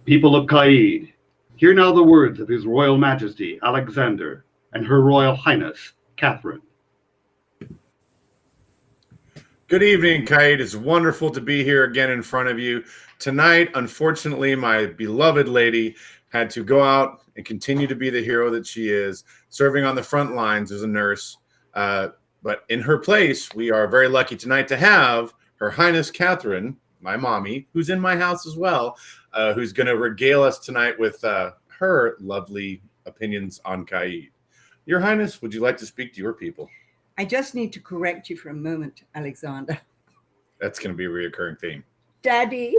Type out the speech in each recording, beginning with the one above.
People of Caid, hear now the words of His Royal Majesty Alexander and Her Royal Highness Catherine. Good evening, Caid. It's wonderful to be here again in front of you. Tonight, unfortunately, my beloved lady had to go out and continue to be the hero that she is, serving on the front lines as a nurse. But in her place, we are very lucky tonight to have Her Highness Catherine, my mommy, who's in my house as well, who's going to regale us tonight with her lovely opinions on Caid. Your Highness, would you like to speak to your people? I just need to correct you for a moment, Alexander. That's going to be a reoccurring theme. Daddy.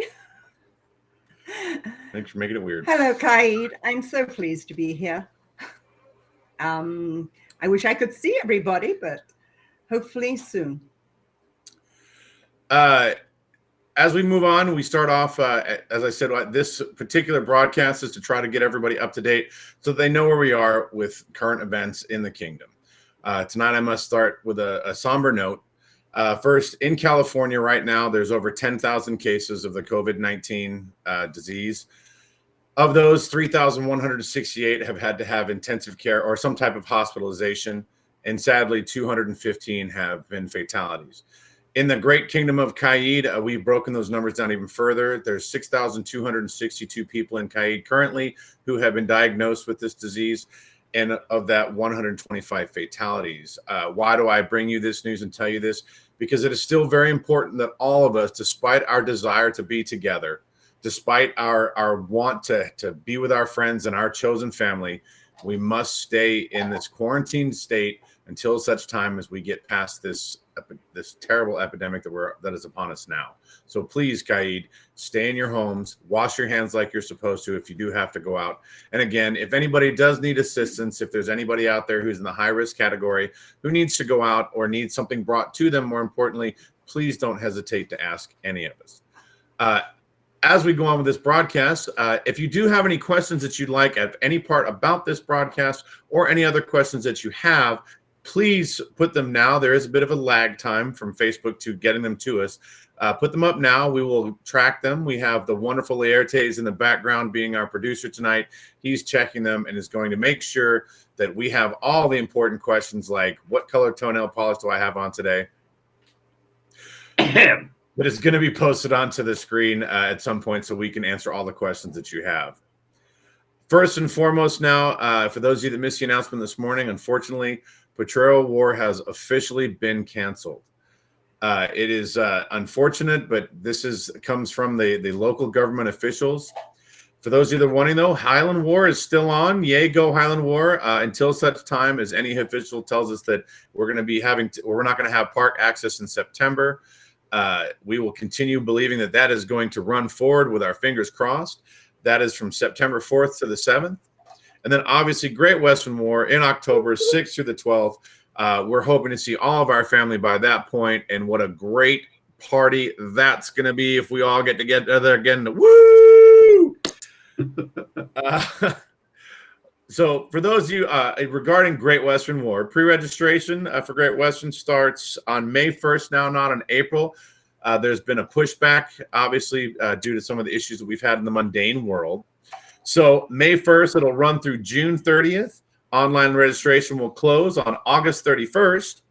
Thanks for making it weird. Hello, Caid. I'm so pleased to be here. I wish I could see everybody, but hopefully soon. As we move on, we start off, as I said, this particular broadcast is to try to get everybody up to date so they know where we are with current events in the kingdom. Tonight, I must start with a somber note. First, in California right now, there's over 10,000 cases of the COVID-19 disease. Of those, 3,168 have had to have intensive care or some type of hospitalization, and sadly, 215 have been fatalities. In the great kingdom of Caid, we've broken those numbers down even further. There's 6,262 people in Caid currently who have been diagnosed with this disease, and of that, 125 fatalities. Why do I bring you this news and tell you this? Because it is still very important that all of us, despite our desire to be together, despite our want to be with our friends and our chosen family, we must stay in this quarantine state until such time as we get past this terrible epidemic that is upon us now. So please, Caid, stay in your homes, wash your hands like you're supposed to if you do have to go out. And again, if anybody does need assistance, if there's anybody out there who's in the high-risk category who needs to go out or needs something brought to them, more importantly, please don't hesitate to ask any of us. As we go on with this broadcast, if you do have any questions that you'd like at any part about this broadcast or any other questions that you have, please put them now. There is a bit of a lag time from Facebook to getting them to us. Put them up now. We will track them. We have the wonderful Laertes in the background being our producer tonight. He's checking them and is going to make sure that we have all the important questions like, what color toenail polish do I have on today? But it's going to be posted onto the screen at some point so we can answer all the questions that you have. First and foremost now, for those of you that missed the announcement this morning, unfortunately, Potrero War has officially been canceled. It is unfortunate, but this comes from the local government officials. For those of you that are wanting, though, Highland War is still on. Yay, go Highland War! Until such time as any official tells us that we're going to be we're not going to have park access in September. We will continue believing that is going to run forward with our fingers crossed. That is from September 4th to the 7th. And then obviously Great Western War in October 6th through the 12th. We're hoping to see all of our family by that point, and what a great party that's going to be if we all get together again. Woo! So for those of you regarding Great Western War, pre-registration for Great Western starts on May 1st now, not in April. There's been a pushback, obviously, due to some of the issues that we've had in the mundane world. So May 1st, it'll run through June 30th. Online registration will close on August 31st.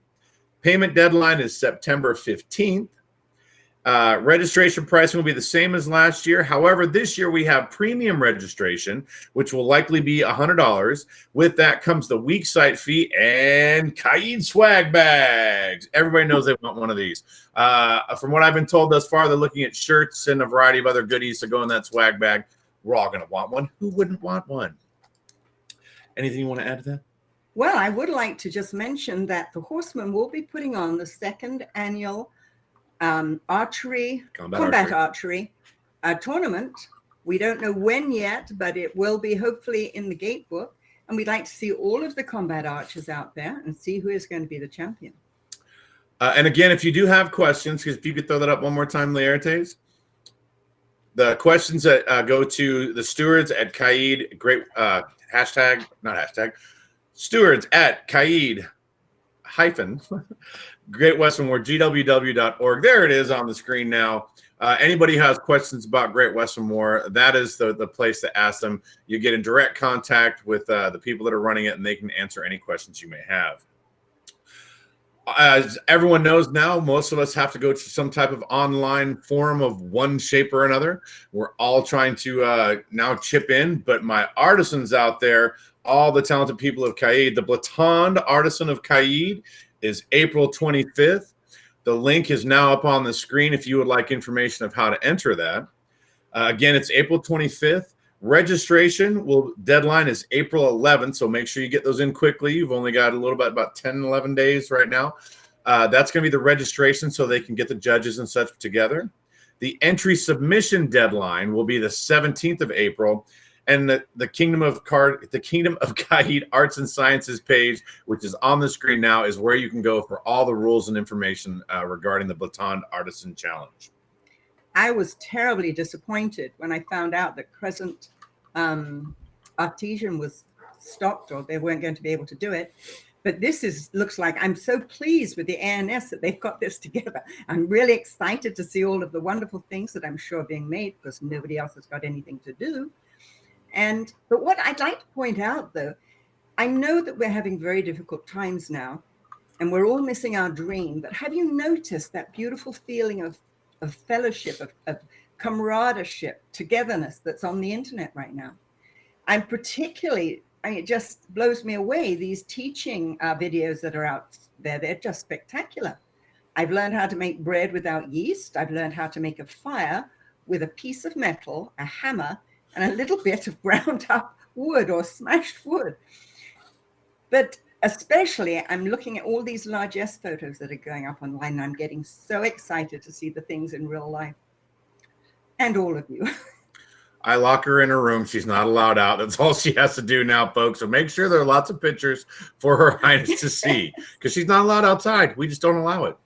Payment deadline is September 15th. Registration pricing will be the same as last year. However, this year we have premium registration, which will likely be $100. With that comes the week site fee and Caid swag bags. Everybody knows they want one of these. From what I've been told thus far, they're looking at shirts and a variety of other goodies to go in that swag bag. We're all going to want one. Who wouldn't want one? Anything you want to add to that? Well, I would like to just mention that the Horsemen will be putting on the second annual combat archery tournament. We don't know when yet, but it will be hopefully in the gate book. And we'd like to see all of the combat archers out there and see who is going to be the champion. And again, if you do have questions, because if you could throw that up one more time, Laertes. The questions that go to the stewards at Caid, stewards at Caid Great Western War, GWW.org. There it is on the screen now. Anybody who has questions about Great Western War, that is the place to ask them. You get in direct contact with the people that are running it, and they can answer any questions you may have. As everyone knows now, most of us have to go to some type of online forum of one shape or another. We're all trying to now chip in, but my artisans out there, all the talented people of Caid, the Blatond Artisan of Caid is April 25th. The link is now up on the screen if you would like information of how to enter that. Again, it's April 25th. Registration deadline is April 11th, so make sure you get those in quickly. You've only got a little bit, about 10, 11 days right now. That's going to be the registration so they can get the judges and such together. The entry submission deadline will be the 17th of April, and the Kingdom of Caid Arts and Sciences page, which is on the screen now, is where you can go for all the rules and information regarding the Blatond Artisan Challenge. I was terribly disappointed when I found out that Crescent Artesian was stopped, or they weren't going to be able to do it. But this looks like, I'm so pleased with the ANS that they've got this together. I'm really excited to see all of the wonderful things that I'm sure are being made, because nobody else has got anything to do. But what I'd like to point out, though, I know that we're having very difficult times now, and we're all missing our dream. But have you noticed that beautiful feeling of fellowship, of camaraderie, togetherness that's on the internet right now? I'm particularly, it just blows me away, these teaching videos that are out there. They're just spectacular. I've learned how to make bread without yeast. I've learned how to make a fire with a piece of metal, a hammer, and a little bit of ground up wood or smashed wood. But especially, I'm looking at all these largesse photos that are going up online, and I'm getting so excited to see the things in real life. And all of you. I lock her in her room. She's not allowed out. That's all she has to do now, folks. So make sure there are lots of pictures for Her Highness to see, because she's not allowed outside. We just don't allow it.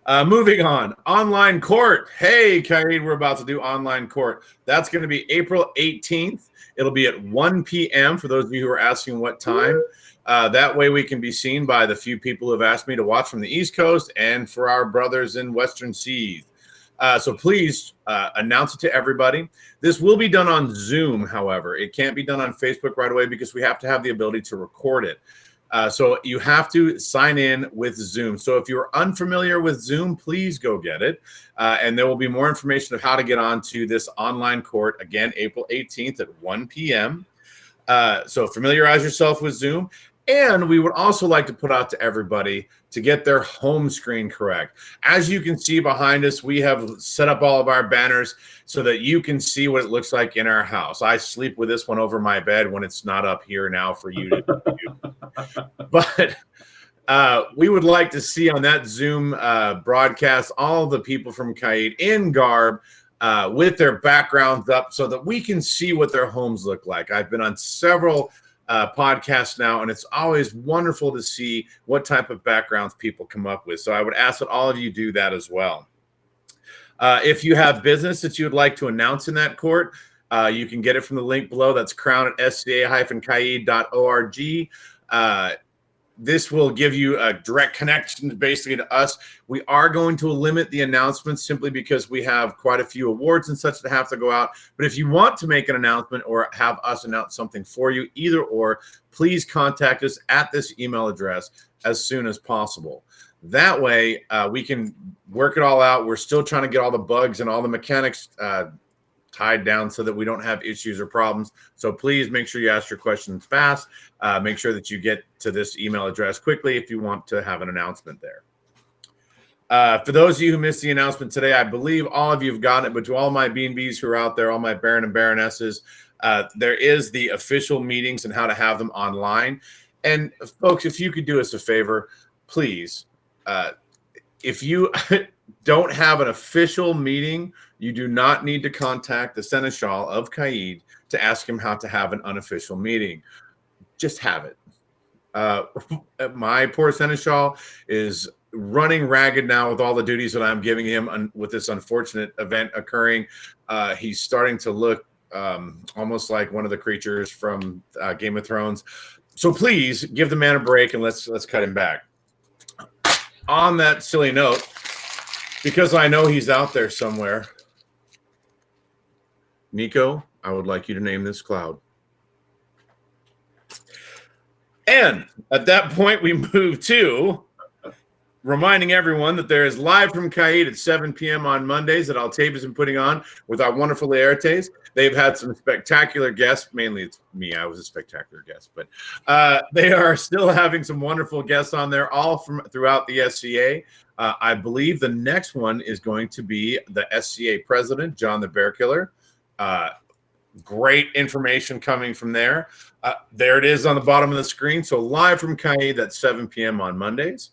Moving on. Online court. Hey, Caid, we're about to do online court. That's going to be April 18th. It'll be at 1 p.m. for those of you who are asking what time. That way we can be seen by the few people who have asked me to watch from the East Coast and for our brothers in Western Seas. So please announce it to everybody. This will be done on Zoom, however. It can't be done on Facebook right away because we have to have the ability to record it. So you have to sign in with Zoom. So if you're unfamiliar with Zoom, please go get it. And there will be more information of how to get onto this online court, again, April 18th at 1 p.m. So familiarize yourself with Zoom. And we would also like to put out to everybody to get their home screen correct. As you can see behind us, we have set up all of our banners so that you can see what it looks like in our house. I sleep with this one over my bed when it's not up here now for you to view. But we would like to see on that Zoom broadcast all the people from Caid in garb with their backgrounds up so that we can see what their homes look like. I've been on several podcasts now, and it's always wonderful to see what type of backgrounds people come up with. So I would ask that all of you do that as well. If you have business that you would like to announce in that court, you can get it from the link below. That's crown@sca-caid.org. This will give you a direct connection basically to us. We are going to limit the announcements simply because we have quite a few awards and such that have to go out. But if you want to make an announcement or have us announce something for you, either or, please contact us at this email address as soon as possible. That way we can work it all out. We're still trying to get all the bugs and all the mechanics tied down so that we don't have issues or problems. So please make sure you ask your questions fast. Make sure that you get to this email address quickly if you want to have an announcement there. For those of you who missed the announcement today, I believe all of you have gotten it, but to all my B&Bs who are out there, all my Baron and Baronesses, there is the official meetings and how to have them online. And folks, if you could do us a favor, please, if you don't have an official meeting, you do not need to contact the Seneschal of Caid to ask him how to have an unofficial meeting. Just have it. My poor Seneschal is running ragged now with all the duties that I'm giving him with this unfortunate event occurring. He's starting to look almost like one of the creatures from Game of Thrones. So please give the man a break and let's cut him back. On that silly note, Because I know he's out there somewhere. Nico, I would like you to name this cloud. And at that point, we move to reminding everyone that there is live from Caid at 7 p.m. on Mondays that Altabe has been putting on with our wonderful Laertes. They've had some spectacular guests. Mainly it's me. I was a spectacular guest. But they are still having some wonderful guests on there, all from throughout the SCA. I believe the next one is going to be the SCA president, John the Bear Killer. Great information coming from there. There it is on the bottom of the screen. So live from Caid at 7 p.m. on Mondays.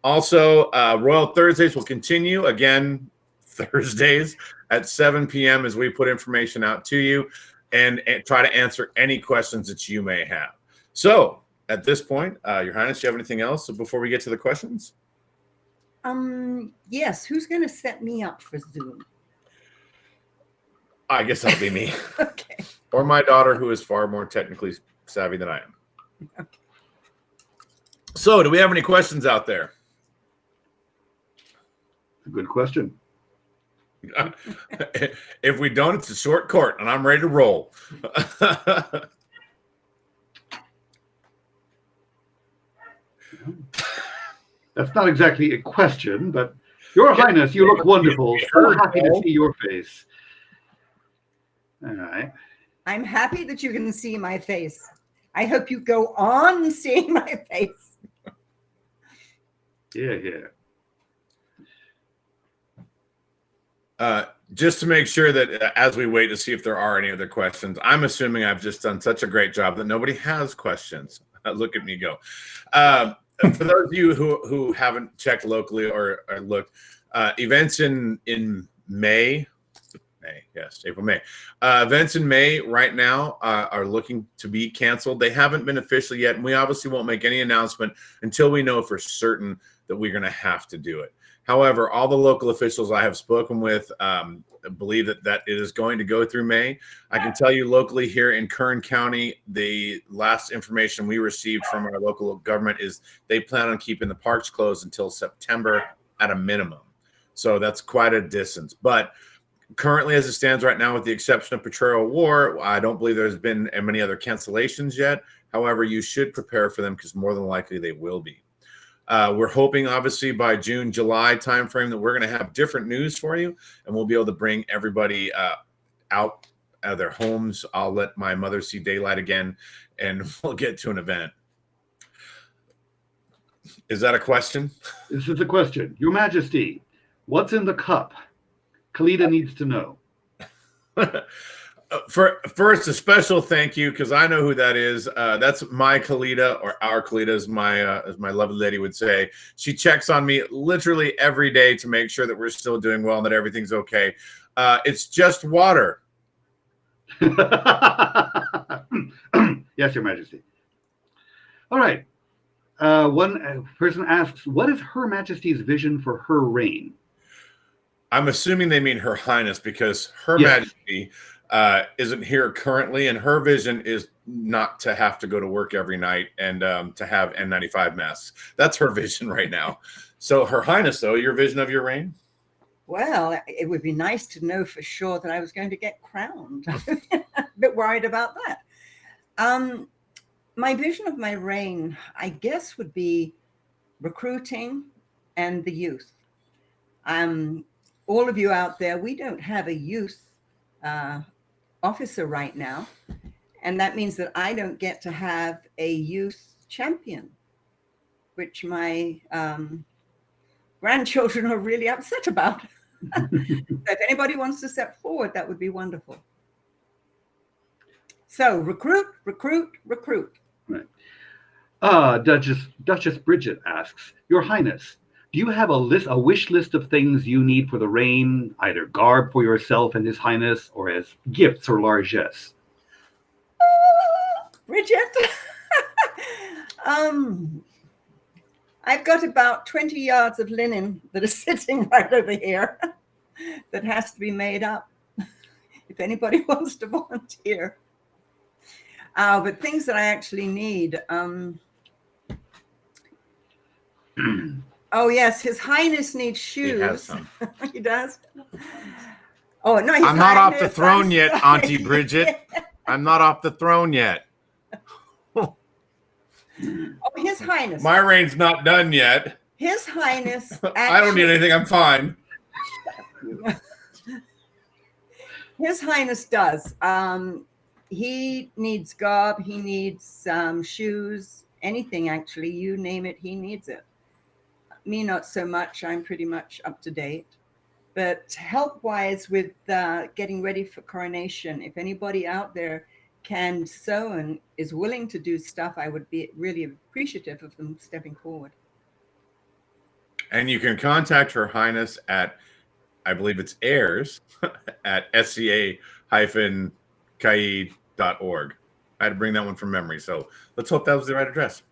Also, Royal Thursdays will continue again Thursdays at 7 p.m. as we put information out to you and try to answer any questions that you may have. So at this point, Your Highness, do you have anything else before we get to the questions? Yes. Who's going to set me up for Zoom? I guess that'll be me. Okay. Or my daughter, who is far more technically savvy than I am. Okay. So do we have any questions out there? Good question. If we don't, it's a short court, and I'm ready to roll. That's not exactly a question, but Your Highness, you look wonderful. So happy to see your face. All right. I'm happy that you can see my face. I hope you go on seeing my face. Yeah. Just to make sure that as we wait to see if there are any other questions, I'm assuming I've just done such a great job that nobody has questions. Look at me go. For those of you who haven't checked locally or looked, events in May, April, May. Events in May right now are looking to be canceled. They haven't been official yet, and we obviously won't make any announcement until we know for certain that we're going to have to do it. However, all the local officials I have spoken with believe that it is going to go through May. I can tell you locally here in Kern County, the last information we received from our local government is they plan on keeping the parks closed until September at a minimum. So that's quite a distance. But currently, as it stands right now, with the exception of Potrero War, I don't believe there's been many other cancellations yet. However, you should prepare for them because more than likely they will be. We're hoping, obviously, by June, July timeframe that we're going to have different news for you, and we'll be able to bring everybody out of their homes. I'll let my mother see daylight again, and we'll get to an event. Is that a question? This is a question. Your Majesty, what's in the cup? Kalita needs to know. First, a special thank you, because I know who that is. That's my Kalita, or our Kalita, as my lovely lady would say. She checks on me literally every day to make sure that we're still doing well and that everything's okay. It's just water. Yes, Your Majesty. All right. One person asks, what is Her Majesty's vision for her reign? I'm assuming they mean Her Highness, because Her Yes. Majesty isn't here currently, and her vision is not to have to go to work every night and to have N95 masks. That's her vision right now. So Her Highness, though, your vision of your reign? Well, it would be nice to know for sure that I was going to get crowned. A bit worried about that. My vision of my reign, I guess, would be recruiting and the youth. All of you out there, we don't have a youth officer right now. And that means that I don't get to have a youth champion, which my grandchildren are really upset about. So if anybody wants to step forward, that would be wonderful. So recruit. Right. Duchess Bridget asks, Your Highness, do you have a wish list of things you need for the reign, either garb for yourself and His Highness, or as gifts or largesse? Bridget, I've got about 20 yards of linen that is sitting right over here that has to be made up. If anybody wants to volunteer. But things that I actually need. Oh yes, His Highness needs He shoes. has some. He does. Oh no, His I'm not off the Highness, throne I'm yet, sorry. Auntie Bridget. I'm not off the throne yet. Oh, His Highness. My reign's not done yet. His Highness. I don't need anything. I'm fine. His Highness does. He needs garb. He needs shoes. Anything actually, you name it, he needs it. Me, not so much. I'm pretty much up to date. But help-wise with getting ready for coronation, if anybody out there can sew and is willing to do stuff, I would be really appreciative of them stepping forward. And you can contact Her Highness at, I believe it's heirs at sca-caid.org. I had to bring that one from memory, so let's hope that was the right address.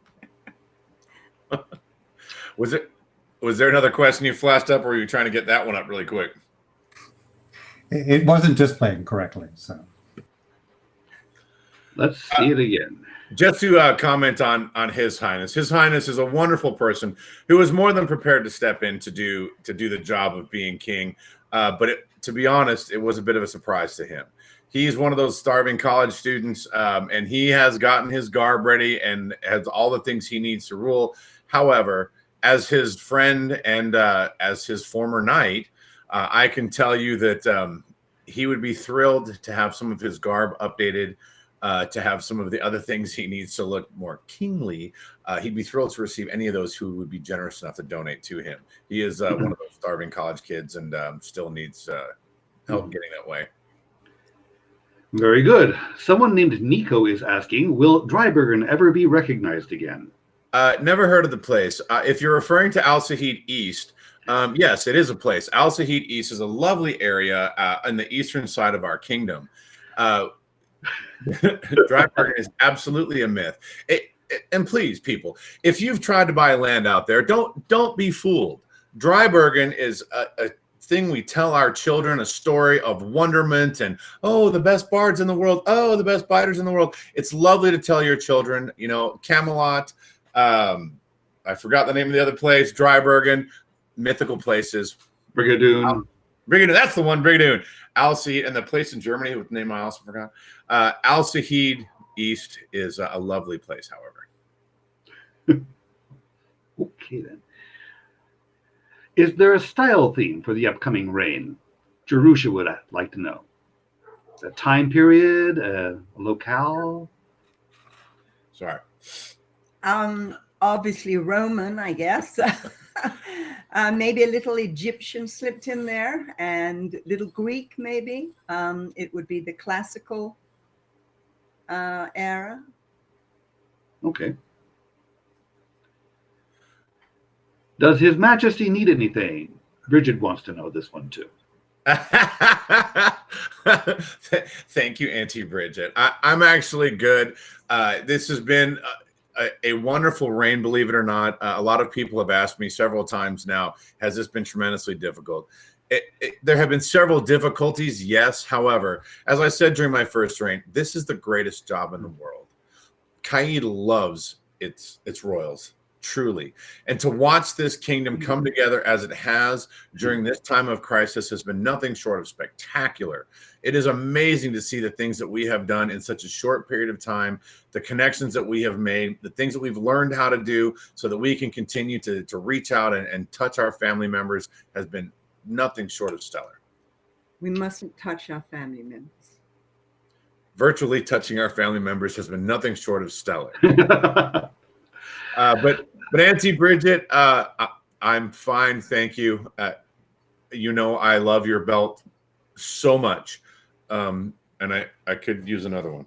Was there another question you flashed up, or were you trying to get that one up really quick? It wasn't displaying correctly, so. Let's see it again. Just to comment on His Highness. His Highness is a wonderful person who is more than prepared to step in to do the job of being king. But to be honest, it was a bit of a surprise to him. He's one of those starving college students, and he has gotten his garb ready and has all the things he needs to rule. However, as his friend and as his former knight, I can tell you that he would be thrilled to have some of his garb updated, to have some of the other things he needs to look more kingly. He'd be thrilled to receive any of those who would be generous enough to donate to him. He is one of those starving college kids and still needs help getting that way. Very good. Someone named Nico is asking, will Dryburgen ever be recognized again? Never heard of the place. If you're referring to Al Said East, yes, it is a place. Al Said East is a lovely area on the eastern side of our kingdom. Dryburgen is absolutely a myth. And please, people, if you've tried to buy land out there, don't be fooled. Dryburgen is a thing we tell our children, a story of wonderment and, oh, the best bards in the world, oh, the best biters in the world. It's lovely to tell your children, Camelot, I forgot the name of the other place, Dryburgen, mythical places. Brigadoon. Brigadoon, that's the one, Brigadoon. Al Said, and the place in Germany, whose name I also forgot. Al Said East is a lovely place, however. Okay, then. Is there a style theme for the upcoming reign? Jerusha would like to know. A time period, a locale? Sorry. Obviously Roman, I guess. Maybe a little Egyptian slipped in there, and little Greek, maybe. It would be the classical era. Okay. Does His Majesty need anything? Bridget wants to know this one too. Thank you, Auntie Bridget. I'm actually good. This has been a wonderful reign, believe it or not. A lot of people have asked me several times now, has this been tremendously difficult? There have been several difficulties, yes. However, as I said during my first reign, this is the greatest job in the world. Caid loves its royals, truly. And to watch this kingdom come together as it has during this time of crisis has been nothing short of spectacular. It is amazing to see the things that we have done in such a short period of time, the connections that we have made, the things that we've learned how to do so that we can continue to reach out and touch our family members has been nothing short of stellar. We mustn't touch our family members. Virtually touching our family members has been nothing short of stellar. But Auntie Bridget, I'm fine, thank you. I love your belt so much, and I could use another one.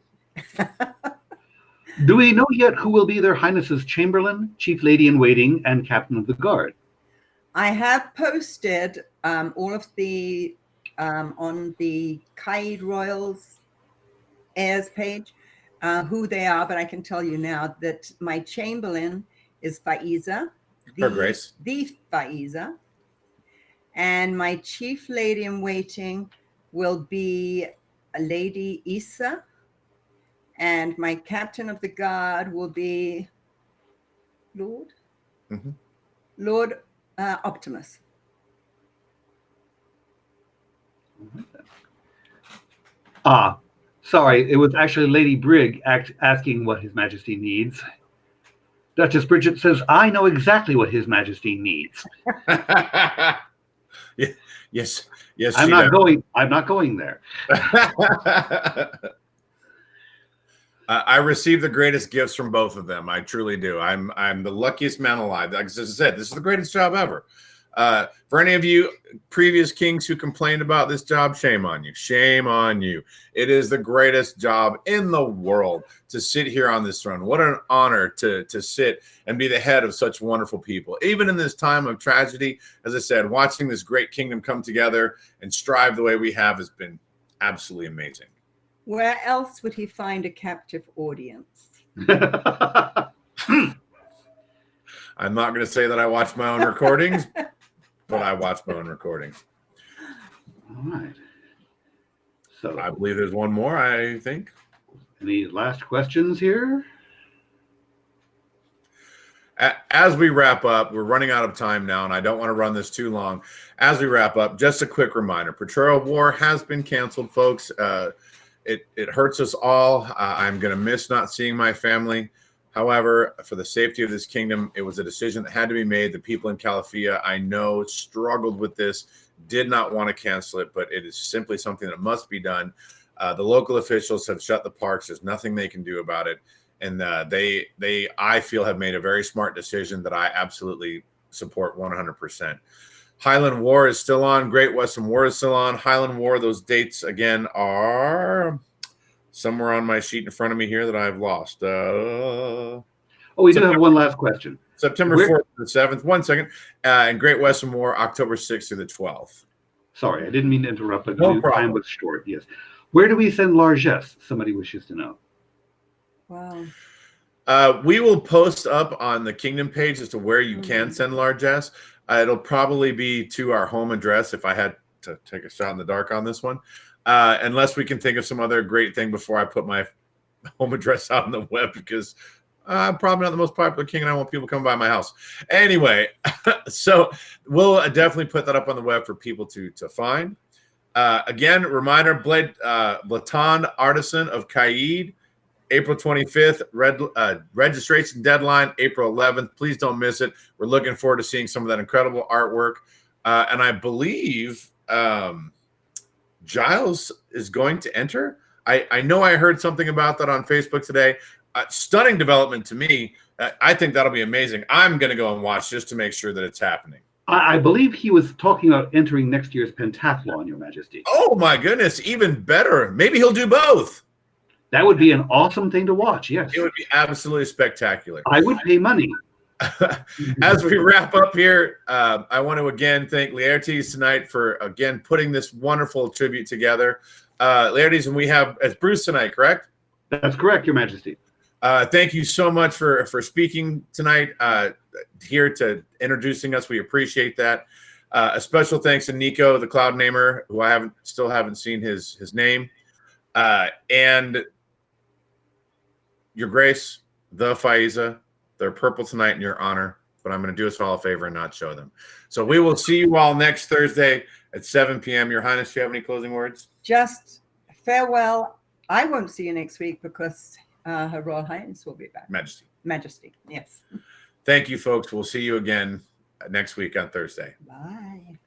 Do we know yet who will be their Highness's Chamberlain, Chief Lady in Waiting, and Captain of the Guard? I have posted all of the on the Caid Royals heirs page who they are, but I can tell you now that my Chamberlain is Faiza, Her Grace, the Faiza, and my Chief Lady in Waiting will be Lady Isa, and my Captain of the Guard will be Lord Optimus. Ah, sorry, it was actually Lady Brigg asking what His Majesty needs. Duchess Bridget says, I know exactly what His Majesty needs. Yes, I'm not going there. I received the greatest gifts from both of them. I truly do. I'm the luckiest man alive. Like I said, this is the greatest job ever. For any of you previous kings who complained about this job, shame on you. Shame on you. It is the greatest job in the world to sit here on this throne. What an honor to sit and be the head of such wonderful people. Even in this time of tragedy, as I said, watching this great kingdom come together and strive the way we have has been absolutely amazing. Where else would he find a captive audience? I'm not going to say that I watch my own recordings, but I watch my own recordings. All right. So I believe there's one more, I think. Any last questions here? As we wrap up, we're running out of time now, and I don't want to run this too long. As we wrap up, just a quick reminder. Patrol War has been canceled, folks. It hurts us all. I'm going to miss not seeing my family. However, for the safety of this kingdom, it was a decision that had to be made. The people in Calafia, I know, struggled with this, did not want to cancel it, but it is simply something that must be done. The local officials have shut the parks. There's nothing they can do about it. And they, I feel, have made a very smart decision that I absolutely support 100%. Highland War is still on. Great Western War is still on. Highland War, those dates, again, are somewhere on my sheet in front of me here that I've lost. We do have one last question. September 4th to the 7th. 1 second. And Great Western War, October 6th through the 12th. Sorry, I didn't mean to interrupt, but No the time was short. Yes. Where do we send largesse? Somebody wishes to know. Wow. We will post up on the Kingdom page as to where you can send largesse. It'll probably be to our home address if I had to take a shot in the dark on this one. Unless we can think of some other great thing before I put my home address out on the web, because I'm probably not the most popular king and I want people coming by my house. Anyway, so we'll definitely put that up on the web for people to find. Again, reminder, Blaton Artisan of Caid, April 25th, registration deadline, April 11th. Please don't miss it. We're looking forward to seeing some of that incredible artwork. And I believe Giles is going to enter. I know I heard something about that on Facebook today. Stunning development to me. I think that'll be amazing. I'm going to go and watch just to make sure that it's happening. I believe he was talking about entering next year's pentathlon, Your Majesty. Oh, my goodness. Even better. Maybe he'll do both. That would be an awesome thing to watch, yes. It would be absolutely spectacular. I would pay money. As we wrap up here, I want to again thank Laertes tonight for, again, putting this wonderful tribute together. Laertes, and we have, it's Bruce tonight, correct? That's correct, Your Majesty. Thank you so much for speaking tonight, here to introducing us. We appreciate that. A special thanks to Nico, the Cloud Namer, who I still haven't seen his name. And Your Grace, the Faiza, they're purple tonight in your honor, but I'm going to do us all a favor and not show them. So we will see you all next Thursday at 7 p.m. Your Highness, do you have any closing words? Just farewell. I won't see you next week because Her Royal Highness will be back. Majesty, yes. Thank you, folks. We'll see you again next week on Thursday. Bye.